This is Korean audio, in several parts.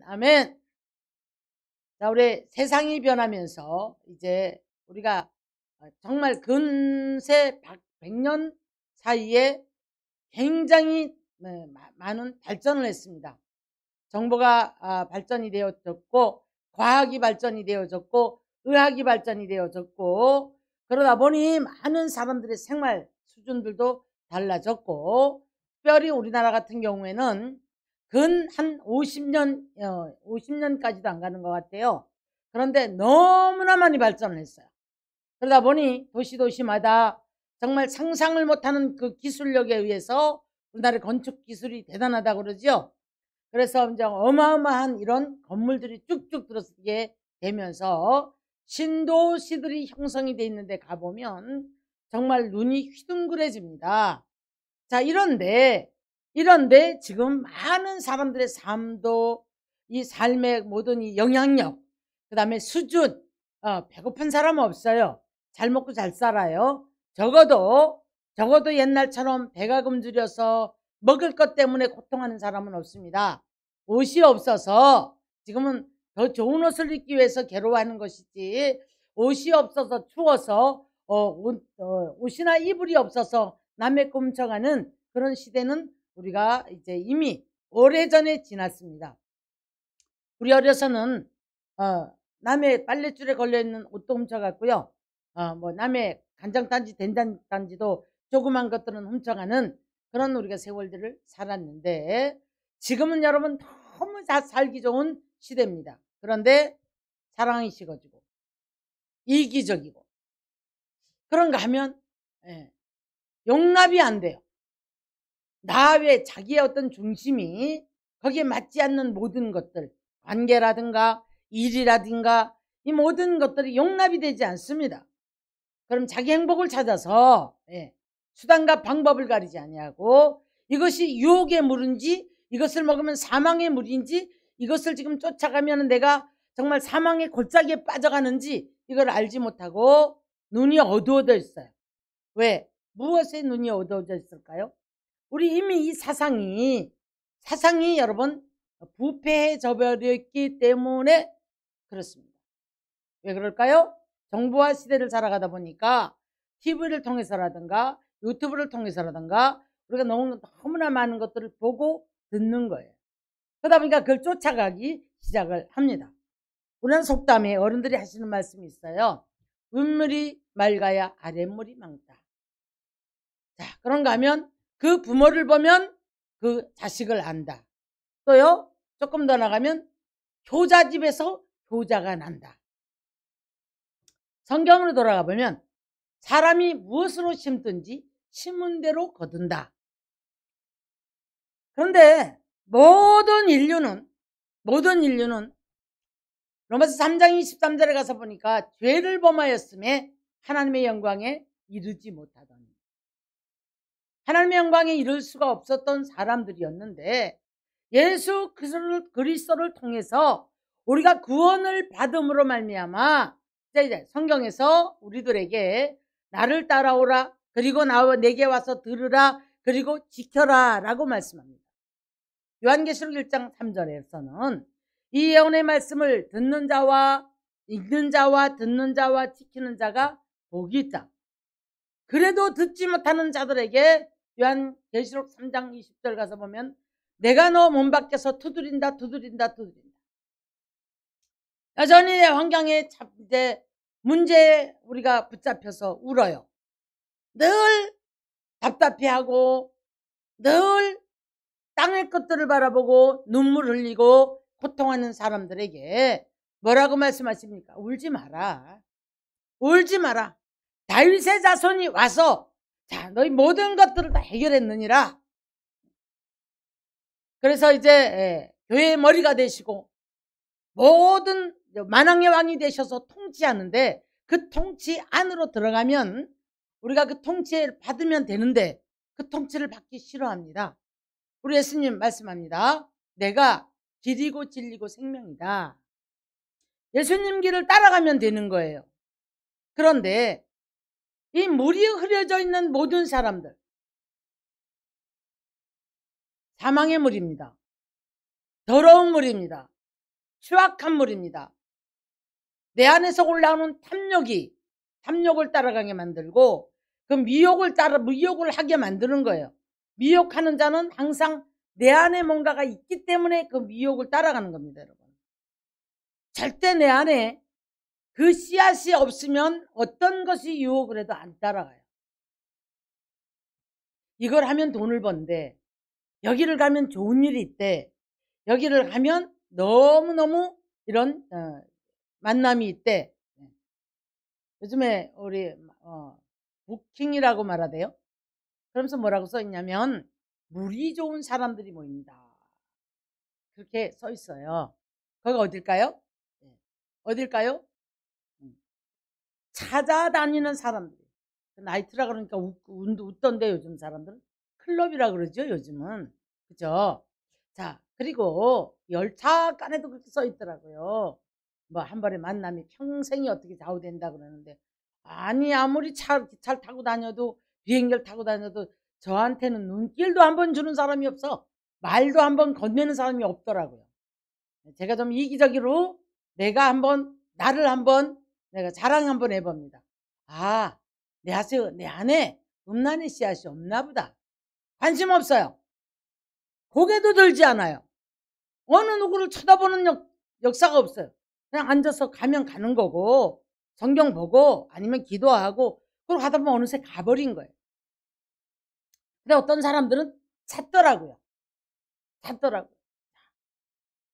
아멘. 자, 우리 세상이 변하면서 이제 우리가 정말 근세 100년 사이에 굉장히 많은 발전을 했습니다. 정보가 발전이 되어졌고, 과학이 발전이 되어졌고, 의학이 발전이 되어졌고, 그러다 보니 많은 사람들의 생활 수준들도 달라졌고, 특별히 우리나라 같은 경우에는 근 한 50년까지도 안 가는 것 같아요. 그런데 너무나 많이 발전을 했어요. 그러다 보니 도시마다 정말 상상을 못하는 그 기술력에 의해서 우리나라의 건축 기술이 대단하다고 그러죠. 그래서 이제 어마어마한 이런 건물들이 쭉쭉 들어서게 되면서 신도시들이 형성이 돼 있는데 가보면 정말 눈이 휘둥그레집니다. 자, 이런데 지금 많은 사람들의 삶도, 이 삶의 모든 이 영향력, 그 다음에 수준, 배고픈 사람은 없어요. 잘 먹고 잘 살아요. 적어도 옛날처럼 배가 굶주려서 먹을 것 때문에 고통하는 사람은 없습니다. 옷이 없어서 지금은 더 좋은 옷을 입기 위해서 괴로워하는 것이지, 옷이 없어서 추워서 옷이나 이불이 없어서 남의 꼼쳐가는 그런 시대는 우리가 이제 이미 오래전에 지났습니다. 우리 어려서는 남의 빨랫줄에 걸려있는 옷도 훔쳐갔고요. 뭐 남의 간장단지 된장단지도 조그만 것들은 훔쳐가는 그런 우리가 세월들을 살았는데, 지금은 여러분 너무 살기 좋은 시대입니다. 그런데 사랑이 식어지고 이기적이고 그런가 하면 용납이 안 돼요. 나 외 자기의 어떤 중심이 거기에 맞지 않는 모든 것들, 관계라든가 일이라든가 이 모든 것들이 용납이 되지 않습니다. 그럼 자기 행복을 찾아서 수단과 방법을 가리지 아니하고, 이것이 유혹의 물인지 이것을 먹으면 사망의 물인지, 이것을 지금 쫓아가면 내가 정말 사망의 골짜기에 빠져가는지 이걸 알지 못하고 눈이 어두워져 있어요. 왜? 무엇에 눈이 어두워져 있을까요? 우리 이미 이 사상이 여러분 부패해져 버렸기 때문에 그렇습니다. 왜 그럴까요? 정보화 시대를 살아가다 보니까 TV를 통해서라든가 유튜브를 통해서라든가 우리가 너무나 많은 것들을 보고 듣는 거예요. 그러다 보니까 그걸 쫓아가기 시작을 합니다. 우리는 속담에 어른들이 하시는 말씀이 있어요. 윗물이 맑아야 아랫물이 맑다. 자, 그런가 하면 그 부모를 보면 그 자식을 안다. 또요, 조금 더 나가면 효자집에서 효자가 난다. 성경으로 돌아가 보면 사람이 무엇으로 심든지 심은 대로 거둔다. 그런데 모든 인류는 로마서 3장 23절에 가서 보니까 죄를 범하였음에 하나님의 영광에 이르지 못하더니, 하나님의 영광에 이를 수가 없었던 사람들이었는데 예수 그리스도를 통해서 우리가 구원을 받음으로 말미암아 이제 성경에서 우리들에게 나를 따라오라, 그리고 내게 와서 들으라, 그리고 지켜라 라고 말씀합니다. 요한계시록 1장 3절에서는 이 예언의 말씀을 듣는 자와 읽는 자와 듣는 자와 지키는 자가 복이 있다. 그래도 듣지 못하는 자들에게 요한계시록 3장 20절 가서 보면 내가 너 몸 밖에서 두드린다. 여전히 내 환경에 이제 문제에 우리가 붙잡혀서 울어요. 늘 답답해하고 늘 땅의 것들을 바라보고 눈물 흘리고 고통하는 사람들에게 뭐라고 말씀하십니까? 울지 마라. 다윗의 자손이 와서 자, 너희 모든 것들을 다 해결했느니라. 그래서 이제 교회의 머리가 되시고 모든 만왕의 왕이 되셔서 통치하는데, 그 통치 안으로 들어가면 우리가 그 통치를 받으면 되는데 그 통치를 받기 싫어합니다. 우리 예수님 말씀합니다. 내가 길이고 진리고 생명이다. 예수님 길을 따라가면 되는 거예요. 그런데 이 물이 흐려져 있는 모든 사람들 사망의 물입니다. 더러운 물입니다. 추악한 물입니다. 내 안에서 올라오는 탐욕을 따라가게 만들고 그 미혹을 하게 만드는 거예요. 미혹하는 자는 항상 내 안에 뭔가가 있기 때문에 그 미혹을 따라가는 겁니다, 여러분. 절대 내 안에 그 씨앗이 없으면 어떤 것이 유혹을 해도 안 따라가요. 이걸 하면 돈을 번대, 여기를 가면 좋은 일이 있대, 여기를 가면 너무너무 이런 만남이 있대. 요즘에 우리 부킹이라고 말하대요. 그러면서 뭐라고 써있냐면 물이 좋은 사람들이 모입니다. 그렇게 써 있어요. 거기가 어딜까요? 어딜까요? 찾아다니는 사람들. 나이트라 그러니까 웃던데 요즘 사람들은 클럽이라 그러죠, 요즘은. 그죠? 자, 그리고 열차 칸에도 그렇게 써 있더라고요. 뭐 한 번의 만남이 평생이 어떻게 좌우된다 그러는데, 아니 아무리 기차를 타고 다녀도 비행기를 타고 다녀도 저한테는 눈길도 한 번 주는 사람이 없어. 말도 한 번 건네는 사람이 없더라고요. 제가 좀 이기적으로 나를 한번 내가 자랑 한번 해봅니다. 아, 내 안에 음란의 씨앗이 없나 보다. 관심 없어요. 고개도 들지 않아요. 어느 누구를 쳐다보는 역사가 없어요. 그냥 앉아서 가면 가는 거고, 성경 보고 아니면 기도하고, 그러고 하다 보면 어느새 가버린 거예요. 근데 어떤 사람들은 찾더라고요.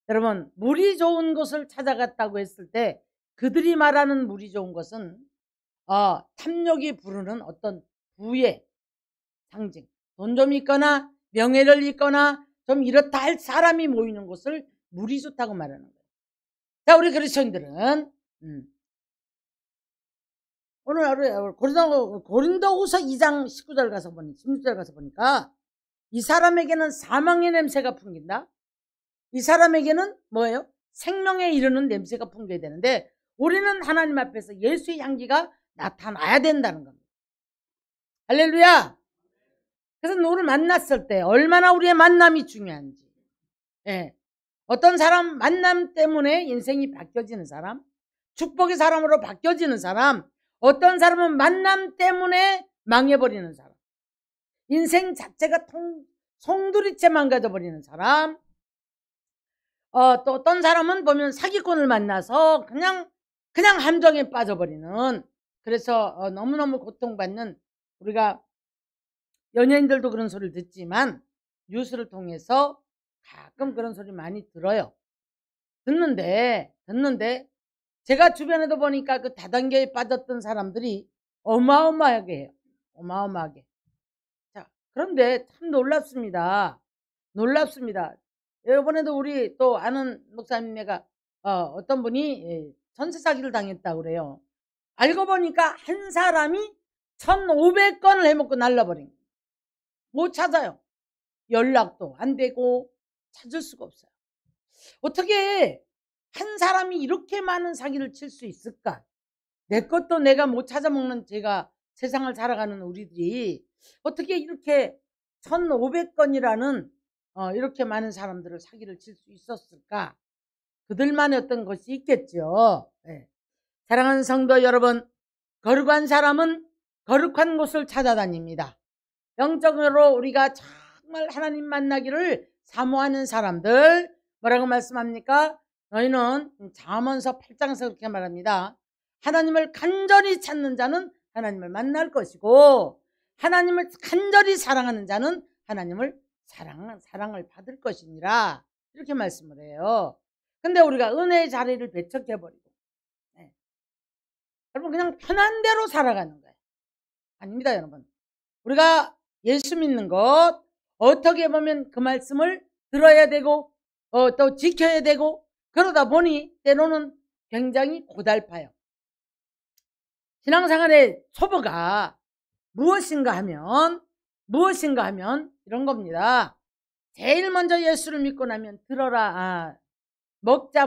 여러분, 물이 좋은 곳을 찾아갔다고 했을 때 그들이 말하는 물이 좋은 것은 탐욕이 부르는 어떤 부의 상징, 돈 좀 있거나 명예를 있거나 좀 이렇다 할 사람이 모이는 곳을 물이 좋다고 말하는 거예요. 자, 우리 그리스도인들은 오늘 고린도후서 2장 19절 가서 16절 가서 보니까 이 사람에게는 사망의 냄새가 풍긴다. 이 사람에게는 뭐예요? 생명에 이르는 냄새가 풍겨야 되는데 우리는 하나님 앞에서 예수의 향기가 나타나야 된다는 겁니다. 할렐루야. 그래서 누구를 만났을 때 얼마나 우리의 만남이 중요한지, 어떤 사람 만남 때문에 인생이 바뀌어지는 사람, 축복의 사람으로 바뀌어지는 사람, 어떤 사람은 만남 때문에 망해버리는 사람, 인생 자체가 송두리째 망가져버리는 사람, 또 어떤 사람은 보면 사기꾼을 만나서 그냥 함정에 빠져버리는, 그래서 너무너무 고통받는, 우리가 연예인들도 그런 소리를 듣지만 뉴스를 통해서 가끔 그런 소리 많이 들어요. 듣는데 제가 주변에도 보니까 그 다단계에 빠졌던 사람들이 어마어마하게 해요. 어마어마하게. 자, 그런데 참 놀랍습니다. 이번에도 우리 또 아는 목사님네가 어떤 분이 전세 사기를 당했다고 그래요. 알고 보니까 한 사람이 1,500건을 해먹고 날라버린 거예요. 못 찾아요. 연락도 안 되고 찾을 수가 없어요. 어떻게 한 사람이 이렇게 많은 사기를 칠 수 있을까? 내 것도 내가 못 찾아먹는 제가 세상을 살아가는 우리들이 어떻게 이렇게 1,500건이라는 이렇게 많은 사람들을 사기를 칠 수 있었을까? 그들만의 어떤 것이 있겠죠. 네. 사랑하는 성도 여러분, 거룩한 사람은 거룩한 곳을 찾아다닙니다. 영적으로 우리가 정말 하나님 만나기를 사모하는 사람들, 뭐라고 말씀합니까? 너희는 잠언서 8장에서 그렇게 말합니다. 하나님을 간절히 찾는 자는 하나님을 만날 것이고 하나님을 간절히 사랑하는 자는 하나님을 사랑을 받을 것이니라, 이렇게 말씀을 해요. 근데 우리가 은혜의 자리를 배척해버리고 여러분 그냥 편한 대로 살아가는 거예요. 아닙니다, 여러분. 우리가 예수 믿는 것, 어떻게 보면 그 말씀을 들어야 되고 또 지켜야 되고, 그러다 보니 때로는 굉장히 고달파요. 신앙생활의 초보가 무엇인가 하면 이런 겁니다. 제일 먼저 예수를 믿고 나면 들어라. 먹자.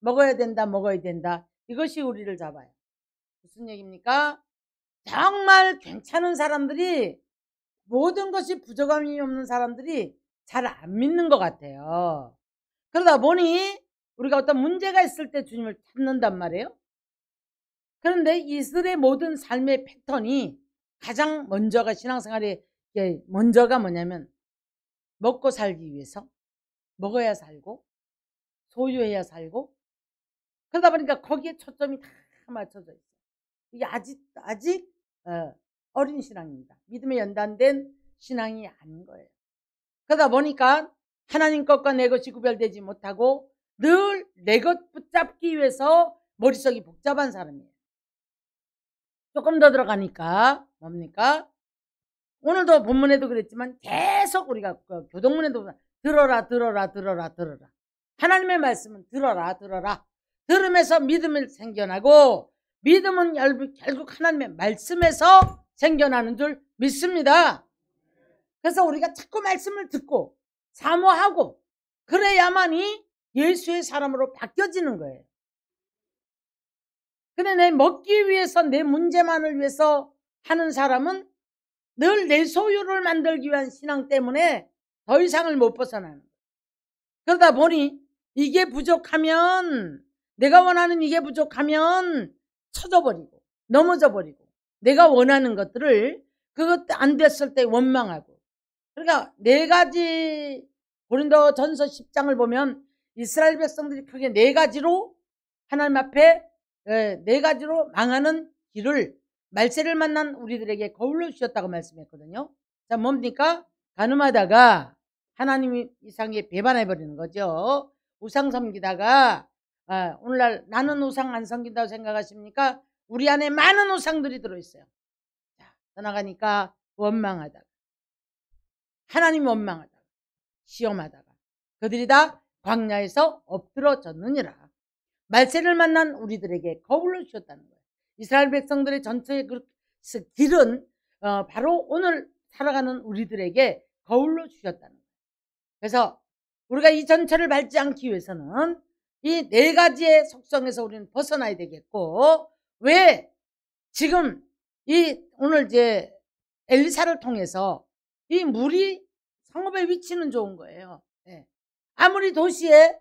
먹어야 된다. 이것이 우리를 잡아요. 무슨 얘기입니까? 정말 괜찮은 사람들이, 모든 것이 부족함이 없는 사람들이 잘 안 믿는 것 같아요. 그러다 보니 우리가 어떤 문제가 있을 때 주님을 찾는단 말이에요. 그런데 이들의 모든 삶의 패턴이 가장 먼저가 신앙생활의 먼저가 뭐냐면 먹고 살기 위해서 먹어야 살고 소유해야 살고 그러다 보니까 거기에 초점이 다 맞춰져 있어요. 이게 아직 어린 신앙입니다. 믿음에 연단된 신앙이 아닌 거예요. 그러다 보니까 하나님 것과 내 것이 구별되지 못하고 늘 내 것 붙잡기 위해서 머릿속이 복잡한 사람이에요. 조금 더 들어가니까 뭡니까? 오늘도 본문에도 그랬지만 계속 우리가 교동문에도 들어라 들어라 들어라 들어라. 하나님의 말씀은 들어라 들어라. 들으면서 믿음을 생겨나고 믿음은 결국 하나님의 말씀에서 생겨나는 줄 믿습니다. 그래서 우리가 자꾸 말씀을 듣고 사모하고 그래야만이 예수의 사람으로 바뀌어지는 거예요. 근데 내 먹기 위해서 내 문제만을 위해서 하는 사람은 늘 내 소유를 만들기 위한 신앙 때문에 더 이상을 못 벗어나는 거예요. 그러다 보니 이게 부족하면 내가 원하는 이게 부족하면 쳐져버리고 넘어져버리고 내가 원하는 것들을 그것 안 됐을 때 원망하고 그러니까 4가지 고린도전서 10장을 보면 이스라엘 백성들이 크게 4가지로 하나님 앞에 4가지로 망하는 길을 말세를 만난 우리들에게 거울로 주셨다고 말씀했거든요. 자, 뭡니까? 가늠하다가 하나님 이상에 배반해버리는 거죠. 우상 섬기다가 오늘날 나는 우상 안 섬긴다고 생각하십니까? 우리 안에 많은 우상들이 들어있어요. 자, 떠나가니까 원망하다가 하나님 원망하다가 시험하다가 그들이 다 광야에서 엎드러졌느니라. 말세를 만난 우리들에게 거울로 주셨다는 거예요. 이스라엘 백성들의 전체의 그 길은 바로 오늘 살아가는 우리들에게 거울로 주셨다는 거예요. 그래서 우리가 이 전체를 밟지 않기 위해서는 이 4가지의 속성에서 우리는 벗어나야 되겠고 왜 지금 이 오늘 이제 엘리사를 통해서 이 물이 성읍의 위치는 좋은 거예요. 네. 아무리 도시에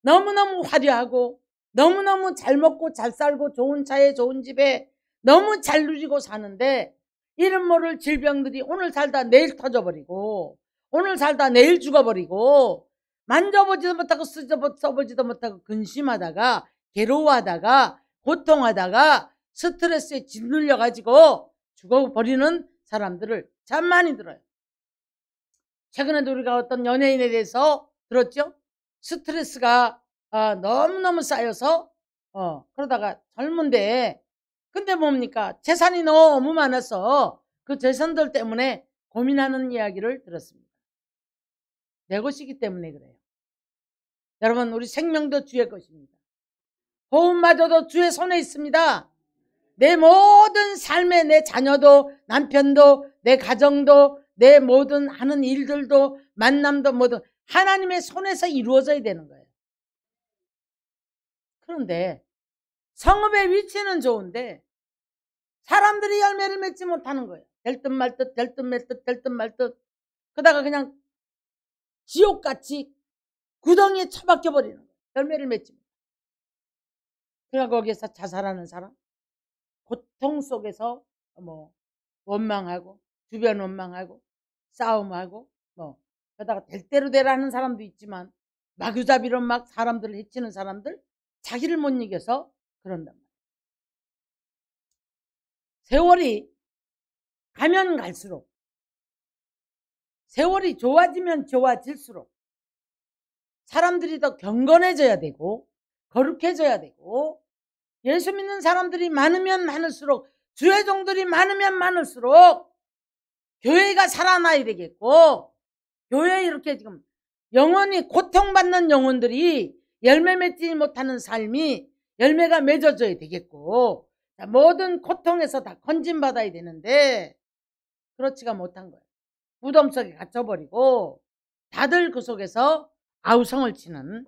너무너무 화려하고 너무너무 잘 먹고 잘 살고 좋은 차에 좋은 집에 너무 잘 누리고 사는데 이름 모를 질병들이 오늘 살다 내일 터져버리고 오늘 살다 내일 죽어버리고 만져보지도 못하고 써보지도 못하고 근심하다가 괴로워하다가 고통하다가 스트레스에 짓눌려가지고 죽어버리는 사람들을 참 많이 들어요. 최근에도 우리가 어떤 연예인에 대해서 들었죠? 스트레스가 너무너무 쌓여서 그러다가 젊은데 근데 뭡니까? 재산이 너무 많아서 그 재산들 때문에 고민하는 이야기를 들었습니다. 내 것이기 때문에 그래요. 여러분 우리 생명도 주의 것입니다. 호흡마저도 주의 손에 있습니다. 내 모든 삶에 내 자녀도 남편도 내 가정도 내 모든 하는 일들도 만남도 모든 하나님의 손에서 이루어져야 되는 거예요. 그런데 성읍의 위치는 좋은데 사람들이 열매를 맺지 못하는 거예요. 될 듯 말 듯 될 듯 말 듯 될 듯 말 듯 그러다가 그냥 지옥같이 구덩이에 처박혀 버리는 거예요. 열매를 맺지 못하고. 그러니까 거기에서 자살하는 사람 고통 속에서 원망하고 주변 원망하고 싸움하고 그러다가 될 대로 되라는 사람도 있지만 마구잡이로 막 사람들을 해치는 사람들 자기를 못 이겨서 그런단 말이에요. 세월이 가면 갈수록 세월이 좋아지면 좋아질수록 사람들이 더 경건해져야 되고 거룩해져야 되고 예수 믿는 사람들이 많으면 많을수록 주의 종들이 많으면 많을수록 교회가 살아나야 되겠고 교회에 이렇게 지금 영원히 고통받는 영혼들이 열매 맺지 못하는 삶이 열매가 맺어져야 되겠고 모든 고통에서 다 건진받아야 되는데 그렇지가 못한 거예요. 무덤 속에 갇혀버리고 다들 그 속에서 아우성을 치는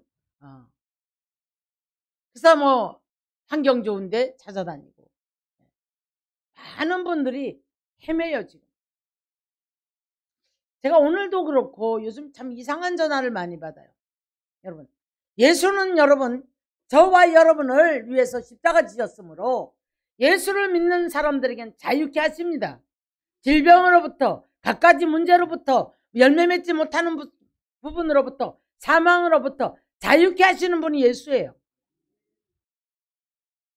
그래서 환경 좋은데 찾아다니고 많은 분들이 헤매요 지금. 제가 오늘도 그렇고 요즘 참 이상한 전화를 많이 받아요. 여러분 예수는 여러분, 저와 여러분을 위해서 십자가 지셨으므로 예수를 믿는 사람들에겐 자유케 하십니다. 질병으로부터, 갖가지 문제로부터, 열매 맺지 못하는 부분으로부터, 사망으로부터 자유케 하시는 분이 예수예요.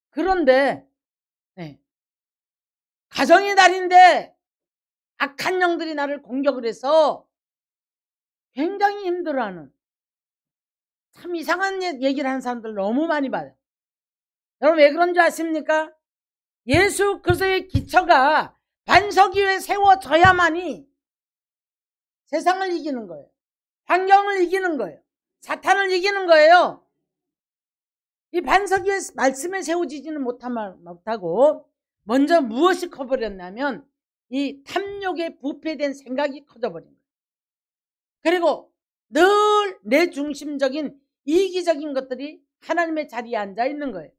그런데 가정의 달인데 악한 영들이 나를 공격을 해서 굉장히 힘들어하는, 참 이상한 얘기를 하는 사람들 너무 많이 봐요. 여러분 왜 그런 줄 아십니까? 예수 그리스도의 기초가 반석 위에 세워져야만이 세상을 이기는 거예요. 환경을 이기는 거예요. 사탄을 이기는 거예요. 이 반석 위에 말씀에 세워지지는 못하고 먼저 무엇이 커버렸냐면 이 탐욕에 부패된 생각이 커져버린 거예요. 그리고 늘 내 중심적인 이기적인 것들이 하나님의 자리에 앉아 있는 거예요.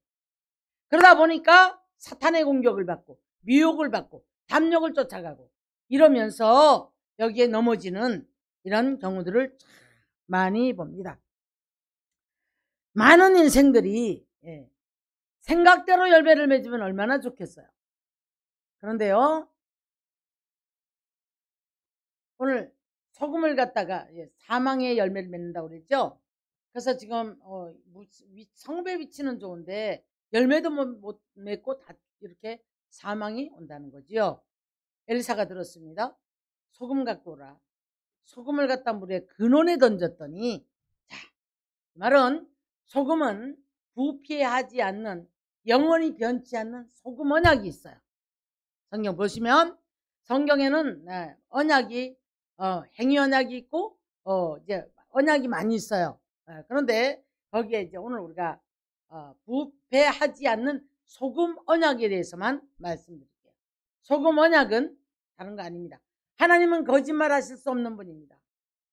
그러다 보니까 사탄의 공격을 받고 미혹을 받고 탐욕을 쫓아가고 이러면서 여기에 넘어지는 이런 경우들을 참 많이 봅니다. 많은 인생들이 생각대로 열매를 맺으면 얼마나 좋겠어요. 그런데요, 오늘 소금을 갖다가 사망의 열매를 맺는다고 그랬죠. 그래서 지금 성배 위치는 좋은데 열매도 못 맺고 다 이렇게 사망이 온다는 거지요. 엘리사가 들었습니다. 소금 갖고 오라. 소금을 갖다 물에 근원에 던졌더니, 자, 그 말은 소금은 부패하지 않는, 영원히 변치 않는 소금 언약이 있어요. 성경 보시면 성경에는 언약이 행위 언약이 있고 이제 언약이 많이 있어요. 그런데 거기에 이제 오늘 우리가 부패하지 않는 소금 언약에 대해서만 말씀드릴게요. 소금 언약은 다른 거 아닙니다. 하나님은 거짓말하실 수 없는 분입니다.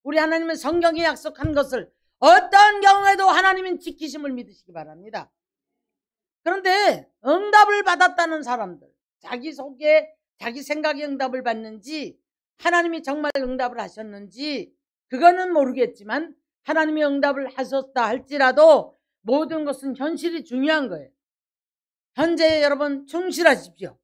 우리 하나님은 성경에 약속한 것을 어떤 경우에도 하나님은 지키심을 믿으시기 바랍니다. 그런데 응답을 받았다는 사람들, 자기 속에 자기 생각에 응답을 받는지 하나님이 정말 응답을 하셨는지 그거는 모르겠지만 하나님이 응답을 하셨다 할지라도 모든 것은 현실이 중요한 거예요. 현재 여러분 충실하십시오.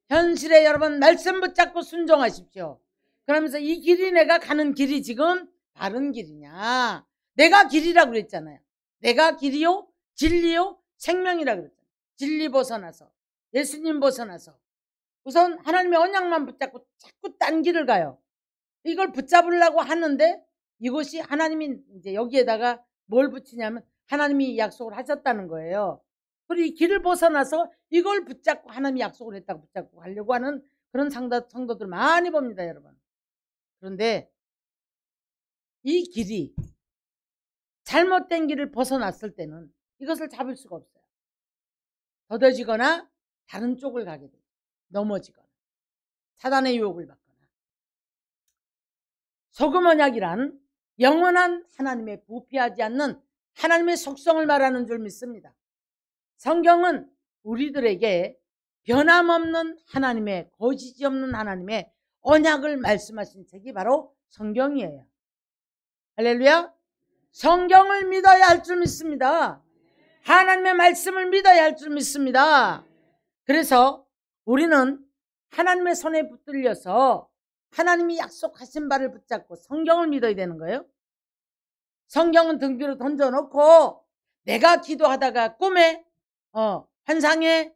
현실에 여러분 말씀 붙잡고 순종하십시오. 그러면서 이 길이 내가 가는 길이 지금 바른 길이냐. 내가 길이라고 그랬잖아요. 내가 길이요 진리요 생명이라고 그랬잖아요. 진리 벗어나서 예수님 벗어나서 우선 하나님의 언약만 붙잡고 자꾸 딴 길을 가요. 이걸 붙잡으려고 하는데 이것이 하나님이 이제 여기에다가 뭘 붙이냐면 하나님이 약속을 하셨다는 거예요. 그리고 이 길을 벗어나서 이걸 붙잡고 하나님이 약속을 했다고 붙잡고 가려고 하는 그런 성도들 많이 봅니다, 여러분. 그런데 이 길이 잘못된 길을 벗어났을 때는 이것을 잡을 수가 없어요. 더뎌지거나 다른 쪽을 가게 돼요. 넘어지거나 사단의 유혹을 받거나. 소금 언약이란 영원한 하나님의 부패하지 않는 하나님의 속성을 말하는 줄 믿습니다. 성경은 우리들에게 변함없는 하나님의, 거짓이 없는 하나님의 언약을 말씀하신 책이 바로 성경이에요. 할렐루야. 성경을 믿어야 할 줄 믿습니다. 하나님의 말씀을 믿어야 할 줄 믿습니다. 그래서 우리는 하나님의 손에 붙들려서 하나님이 약속하신 바를 붙잡고 성경을 믿어야 되는 거예요. 성경은 등 뒤로 던져놓고 내가 기도하다가 꿈에 환상에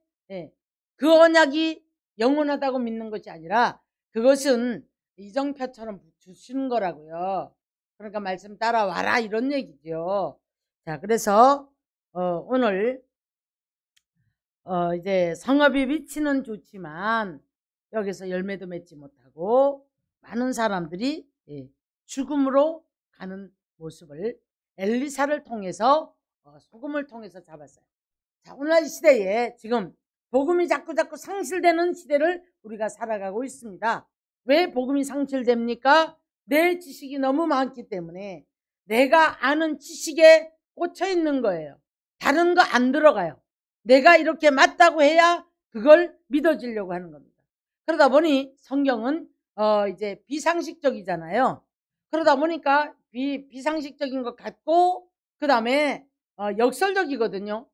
그 언약이 영원하다고 믿는 것이 아니라 그것은 이정표처럼 주시는 거라고요. 그러니까 말씀 따라와라 이런 얘기죠. 자, 그래서 오늘 이제 성읍의 위치는 좋지만 여기서 열매도 맺지 못하고 많은 사람들이 죽음으로 가는 모습을 엘리사를 통해서 소금을 통해서 잡았어요. 자, 오늘날 시대에 지금 복음이 자꾸 상실되는 시대를 우리가 살아가고 있습니다. 왜 복음이 상실됩니까? 내 지식이 너무 많기 때문에 내가 아는 지식에 꽂혀 있는 거예요. 다른 거 안 들어가요. 내가 이렇게 맞다고 해야 그걸 믿어지려고 하는 겁니다. 그러다 보니 성경은 이제 비상식적이잖아요. 그러다 보니까 비상식적인 것 같고 그 다음에 역설적이거든요.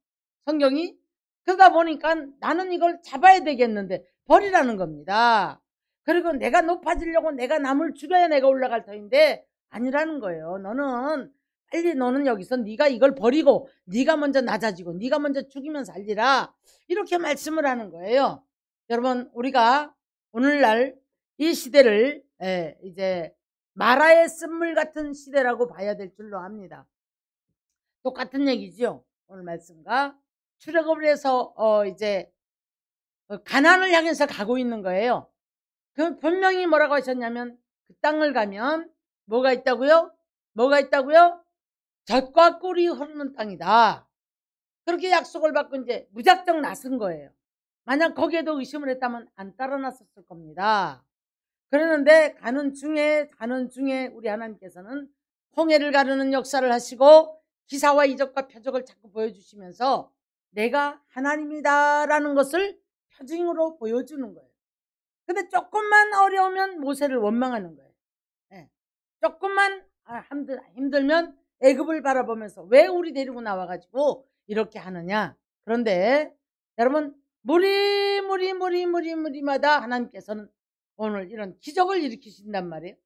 성경이. 그러다 보니까 나는 이걸 잡아야 되겠는데 버리라는 겁니다. 그리고 내가 높아지려고 내가 남을 죽여야 내가 올라갈 터인데 아니라는 거예요. 너는 여기서 네가 이걸 버리고 네가 먼저 낮아지고 네가 먼저 죽이면 살리라. 이렇게 말씀을 하는 거예요. 여러분, 우리가 오늘날 이 시대를 이제 마라의 쓴물 같은 시대라고 봐야 될 줄로 압니다. 똑같은 얘기죠. 오늘 말씀과 출애굽을 해서 이제 가나안을 향해서 가고 있는 거예요. 그 분명히 뭐라고 하셨냐면 그 땅을 가면 뭐가 있다고요? 뭐가 있다고요? 젖과 꿀이 흐르는 땅이다. 그렇게 약속을 받고 이제 무작정 나선 거예요. 만약 거기에도 의심을 했다면 안 따라 나섰을 겁니다. 그러는데 가는 중에 우리 하나님께서는 홍해를 가르는 역사를 하시고 기사와 이적과 표적을 자꾸 보여주시면서 내가 하나님이다라는 것을 표징으로 보여주는 거예요. 근데 조금만 어려우면 모세를 원망하는 거예요. 네. 조금만 힘들면 애굽을 바라보면서 왜 우리 데리고 나와가지고 이렇게 하느냐. 그런데 여러분, 무리마다 하나님께서는 오늘 이런 기적을 일으키신단 말이에요.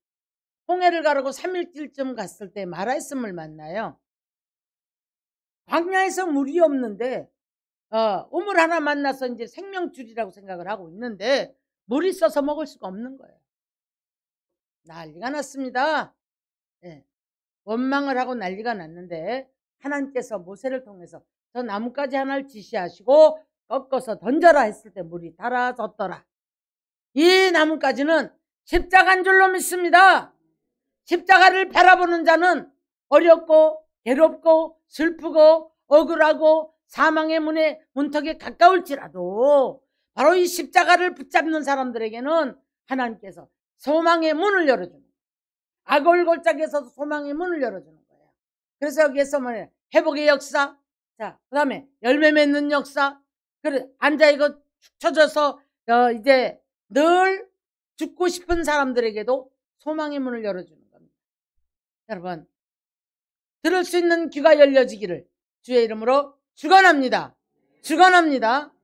홍해를 가르고 3일쯤 갔을 때 마라의 쓴물 만나요. 광야에서 물이 없는데 우물 하나 만나서 이제 생명줄이라고 생각을 하고 있는데 물이 써서 먹을 수가 없는 거예요. 난리가 났습니다. 네. 원망을 하고 난리가 났는데 하나님께서 모세를 통해서 저 나뭇가지 하나를 지시하시고 꺾어서 던져라 했을 때 물이 달아졌더라. 이 나뭇가지는 십자가인 줄로 믿습니다. 십자가를 바라보는 자는 어렵고 괴롭고 슬프고 억울하고 사망의 문턱에 가까울지라도 바로 이 십자가를 붙잡는 사람들에게는 하나님께서 소망의 문을 열어주는 거예요. 아골골짝에서 소망의 문을 열어주는 거예요. 그래서 여기에서 뭐예요? 회복의 역사, 자, 그 다음에 열매 맺는 역사, 그래, 앉아있고 축 처져서 이제 늘 죽고 싶은 사람들에게도 소망의 문을 열어주는 겁니다. 여러분, 들을 수 있는 귀가 열려지기를 주의 이름으로 축원합니다. 축원합니다.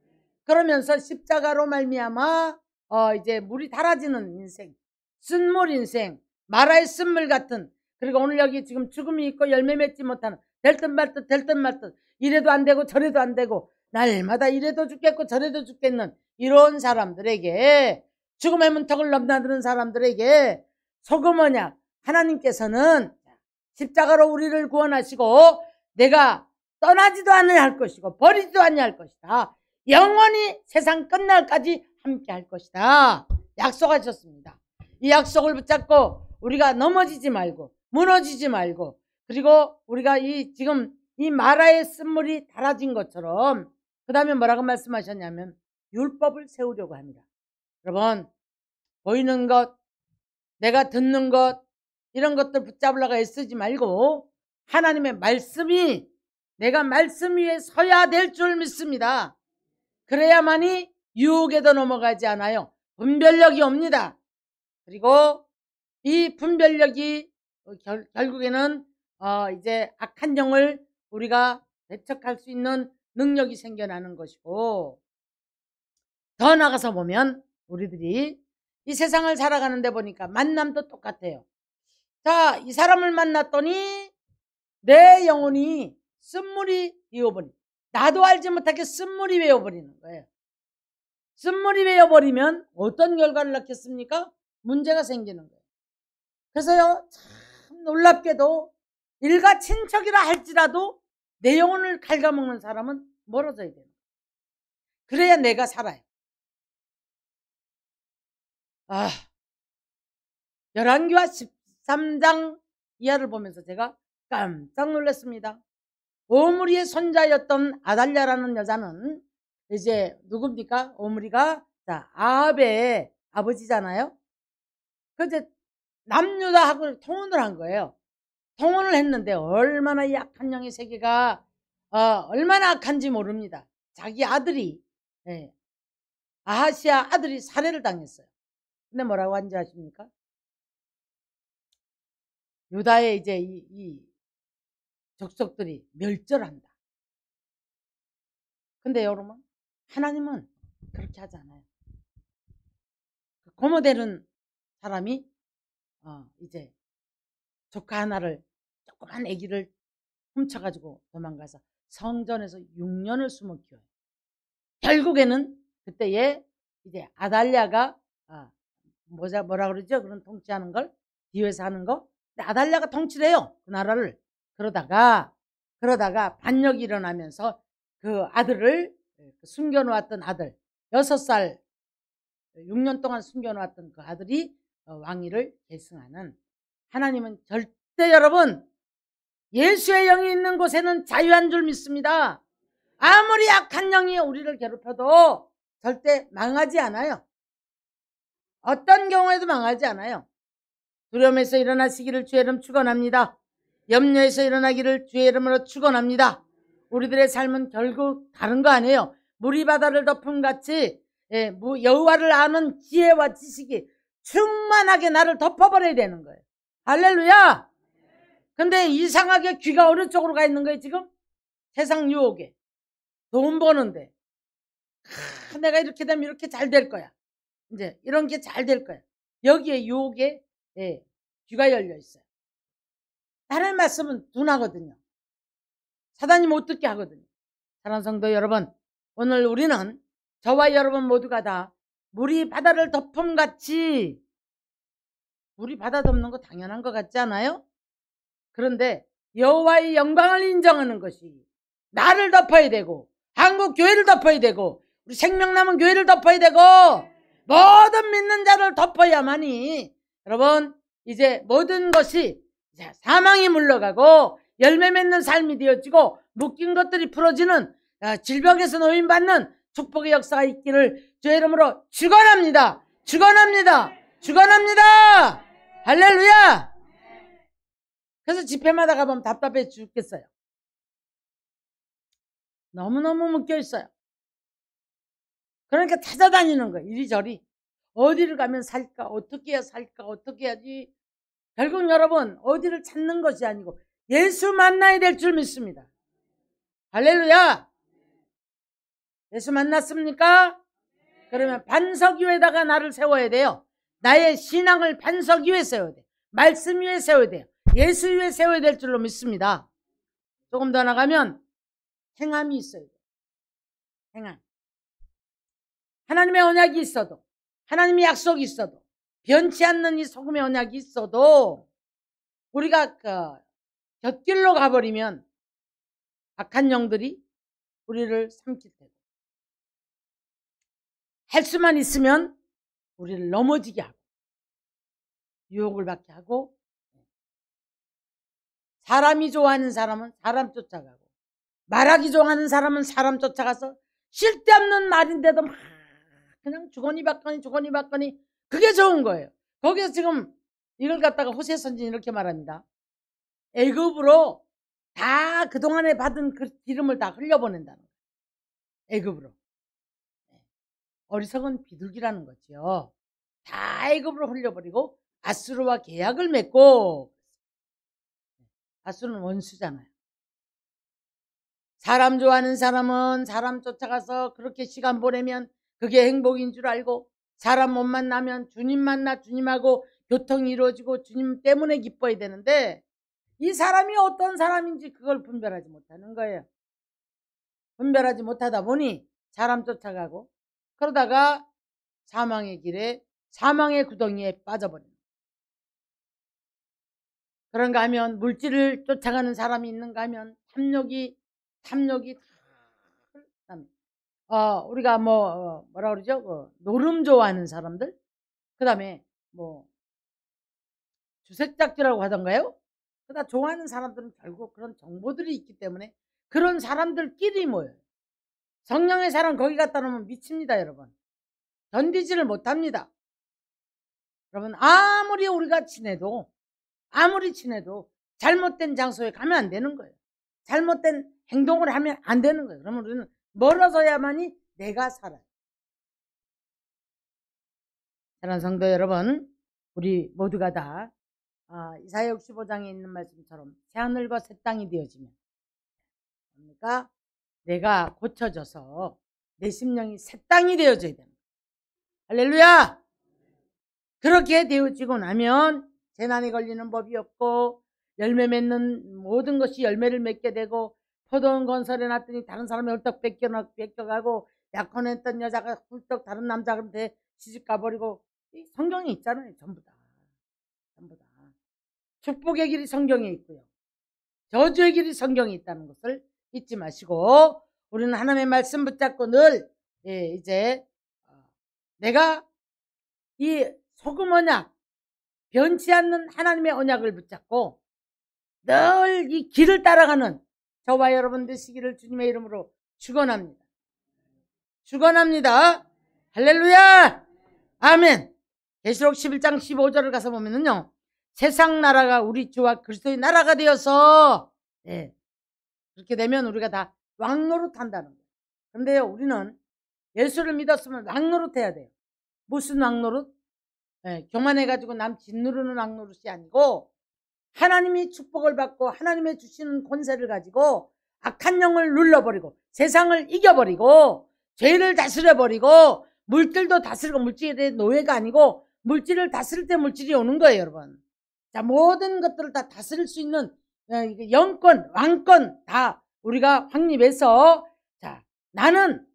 그러면서 십자가로 말미암아 이제 물이 달아지는 인생, 쓴물 인생, 마라의 쓴물 같은, 그리고 오늘 여기 지금 죽음이 있고 열매 맺지 못하는, 될 듯 말 듯 이래도 안 되고 저래도 안 되고 날마다 이래도 죽겠고 저래도 죽겠는 이런 사람들에게, 죽음의 문턱을 넘나드는 사람들에게 소금 언약, 하나님께서는 십자가로 우리를 구원하시고 내가 떠나지도 않을 것이고 버리지도 않을 것이다. 영원히 세상 끝날까지 함께 할 것이다. 약속하셨습니다. 이 약속을 붙잡고 우리가 넘어지지 말고 무너지지 말고, 그리고 우리가 지금 이 마라의 쓴물이 달아진 것처럼 그 다음에 뭐라고 말씀하셨냐면 율법을 세우려고 합니다. 여러분, 보이는 것, 내가 듣는 것, 이런 것들 붙잡으려고 애쓰지 말고 하나님의 말씀이, 내가 말씀 위에 서야 될 줄 믿습니다. 그래야만이 유혹에도 넘어가지 않아요. 분별력이 옵니다. 그리고 이 분별력이 결국에는 이제 악한 영을 우리가 대척할 수 있는 능력이 생겨나는 것이고, 더 나가서 보면 우리들이 이 세상을 살아가는데 보니까 만남도 똑같아요. 자, 이 사람을 만났더니 내 영혼이 쓴물이 되어버린, 나도 알지 못하게 쓴물이 되어버리는 거예요. 쓴물이 되어버리면 어떤 결과를 낳겠습니까? 문제가 생기는 거예요. 그래서요, 참 놀랍게도 일가 친척이라 할지라도 내 영혼을 갉아먹는 사람은 멀어져야 돼요. 그래야 내가 살아요. 열왕기와 13장 이하를 보면서 제가 깜짝 놀랐습니다. 오므리의 손자였던 아달랴라는 여자는 이제 누굽니까? 오므리가 아합의 아버지잖아요. 그래서 남유다하고 통혼을 한 거예요. 통혼을 했는데 얼마나 이 악한 영의 세계가 얼마나 악한지 모릅니다. 자기 아들이, 아하시아 아들이 살해를 당했어요. 근데 뭐라고 한지 아십니까? 유다의 이제 족속들이 멸절한다. 근데 여러분, 하나님은 그렇게 하지 않아요. 고모되는 사람이 이제 조카 하나를, 조그만 아기를 훔쳐가지고 도망가서 성전에서 6년을 숨어 키워요. 결국에는 그때에 이제 아달랴가 뭐라 그러죠? 그런 통치하는 걸, 뒤에서 하는 거. 근데 아달랴가 통치를 해요, 그 나라를. 그러다가 반역이 일어나면서 그 아들을, 숨겨놓았던 아들, 6살 6년 동안 숨겨놓았던 그 아들이 왕위를 계승하는. 하나님은 절대, 여러분, 예수의 영이 있는 곳에는 자유한 줄 믿습니다. 아무리 악한 영이 우리를 괴롭혀도 절대 망하지 않아요. 어떤 경우에도 망하지 않아요. 두려움에서 일어나시기를 주의 이름 축원합니다. 염려에서 일어나기를 주의 이름으로 축원합니다. 우리들의 삶은 결국 다른 거 아니에요. 물이 바다를 덮음같이 여호와를 아는 지혜와 지식이 충만하게 나를 덮어버려야 되는 거예요. 할렐루야. 근데 이상하게 귀가 어느 쪽으로 가 있는 거예요 지금? 세상 유혹에. 돈 버는데 내가 이렇게 되면 이렇게 잘 될 거야. 이제 이런 게 잘 될 거야. 여기에 유혹에 귀가 열려 있어요. 다른 말씀은 둔하거든요. 사단이 못 듣게 하거든요. 사랑하는 성도 여러분, 오늘 우리는 저와 여러분 모두가 다 물이 바다를 덮음같이, 물이 바다 덮는 거 당연한 것 같지 않아요? 그런데 여호와의 영광을 인정하는 것이 나를 덮어야 되고, 한국 교회를 덮어야 되고, 우리 생명남은 교회를 덮어야 되고, 모든 믿는 자를 덮어야만이 여러분 이제 모든 것이 사망이 물러가고 열매 맺는 삶이 되어지고 묶인 것들이 풀어지는, 질병에서 노인받는 축복의 역사가 있기를 주의 이름으로 축원합니다. 축원합니다. 축원합니다. 할렐루야. 그래서 집회마다 가보면 답답해 죽겠어요. 너무너무 묶여있어요. 그러니까 찾아다니는 거예요. 이리저리. 어디를 가면 살까? 어떻게 해야 살까? 어떻게 해야지? 결국 여러분, 어디를 찾는 것이 아니고 예수 만나야 될 줄 믿습니다. 할렐루야. 예수 만났습니까? 그러면 반석 위에다가 나를 세워야 돼요. 나의 신앙을 반석 위에 세워야 돼요. 말씀 위에 세워야 돼요. 예수 위에 세워야 될 줄로 믿습니다. 조금 더 나가면 행함이 있어야 돼요. 행함. 하나님의 언약이 있어도, 하나님의 약속이 있어도, 변치 않는 이 소금의 언약이 있어도 우리가 곁길로 가버리면 악한 영들이 우리를 삼킬 테고, 할 수만 있으면 우리를 넘어지게 하고 유혹을 받게 하고, 사람이 좋아하는 사람은 사람 쫓아가고, 말하기 좋아하는 사람은 사람 쫓아가서 쓸데없는 말인데도 막 그냥 주거니 받거니 그게 좋은 거예요. 거기서 지금 이걸 갖다가 호세 선지는 이렇게 말합니다. 애굽으로 다 그동안에 받은 그 기름을 다 흘려보낸다는 거예요. 애굽으로. 어리석은 비둘기라는 거죠. 다 애굽으로 흘려버리고 아수르와 계약을 맺고, 아수르는 원수잖아요. 사람 좋아하는 사람은 사람 쫓아가서 그렇게 시간 보내면 그게 행복인 줄 알고, 사람 못 만나면 주님 만나 주님하고 교통이 이루어지고 주님 때문에 기뻐야 되는데, 이 사람이 어떤 사람인지 그걸 분별하지 못하는 거예요. 분별하지 못하다 보니 사람 쫓아가고, 그러다가 사망의 길에, 사망의 구덩이에 빠져버립니다. 그런가 하면 물질을 쫓아가는 사람이 있는가 하면 탐욕이 우리가 뭐라 그러죠? 노름 좋아하는 사람들, 그 다음에 주색작기라고 하던가요? 그다 좋아하는 사람들은 결국 그런 정보들이 있기 때문에 그런 사람들끼리 모여요. 성령의 사람 거기 갖다 놓으면 미칩니다, 여러분. 견디지를 못합니다. 여러분, 아무리 우리가 친해도 잘못된 장소에 가면 안 되는 거예요. 잘못된 행동을 하면 안 되는 거예요. 그러면 우리는 멀어져야만이 내가 살아요. 사랑하는 성도 여러분, 우리 모두가 다 이사야 65장에 있는 말씀처럼 새하늘과 새 땅이 되어지면 그러니까 내가 고쳐져서 내 심령이 새 땅이 되어져야 됩니다. 할렐루야! 그렇게 되어지고 나면 재난에 걸리는 법이 없고 열매 맺는 모든 것이 열매를 맺게 되고 포도원 건설해 놨더니 다른 사람이 헐떡 뺏겨가고 약혼했던 여자가 훌떡 다른 남자한테 시집 가버리고 성경에 있잖아요. 전부 다. 축복의 길이 성경에 있고요. 저주의 길이 성경에 있다는 것을 잊지 마시고 우리는 하나님의 말씀 붙잡고 늘 이제 내가 이 소금 언약 변치 않는 하나님의 언약을 붙잡고 늘 이 길을 따라가는 저와 여러분 되시기를 주님의 이름으로 축원합니다. 축원합니다. 할렐루야! 아멘. 계시록 11장 15절을 가서 보면은요. 세상 나라가 우리 주와 그리스도의 나라가 되어서 그렇게 되면 우리가 다 왕노릇한다는 거예요. 그런데요. 우리는 예수를 믿었으면 왕노릇해야 돼요. 무슨 왕노릇? 교만해가지고 남 짓누르는 왕노릇이 아니고 하나님이 축복을 받고 하나님의 주시는 권세를 가지고 악한 영을 눌러버리고 세상을 이겨버리고 죄를 다스려버리고 물질도 다스리고 물질에 대해 노예가 아니고 물질을 다스릴 때 물질이 오는 거예요. 여러분. 자, 모든 것들을 다 다스릴 수 있는 영권, 왕권 다 우리가 확립해서 자, 나는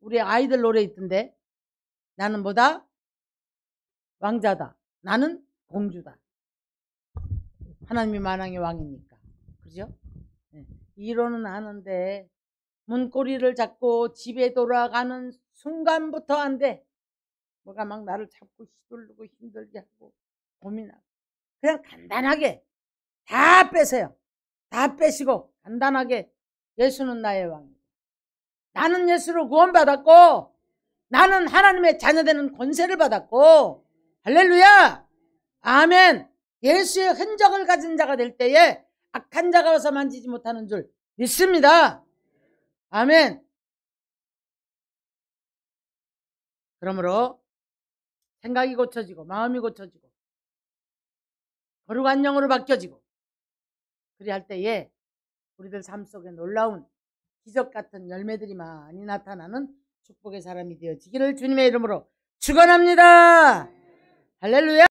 우리 아이들 노래 있던데 나는 뭐다? 왕자다. 나는 공주다. 하나님이 만왕의 왕이니까. 그죠? 이론은 아는데 문고리를 잡고 집에 돌아가는 순간부터 안 돼. 뭐가 막 나를 잡고 휘두르고 힘들게 하고 고민하고 그냥 간단하게 다 빼세요. 다 빼시고 간단하게 예수는 나의 왕이다. 나는 예수로 구원받았고 나는 하나님의 자녀되는 권세를 받았고 할렐루야! 아멘! 예수의 흔적을 가진 자가 될 때에 악한 자가 와서 만지지 못하는 줄 믿습니다. 아멘! 그러므로 생각이 고쳐지고 마음이 고쳐지고 거룩한 영으로 바뀌어지고 그리할 때에 우리들 삶 속에 놀라운 기적 같은 열매들이 많이 나타나는 축복의 사람이 되어지기를 주님의 이름으로 축원합니다. 할렐루야.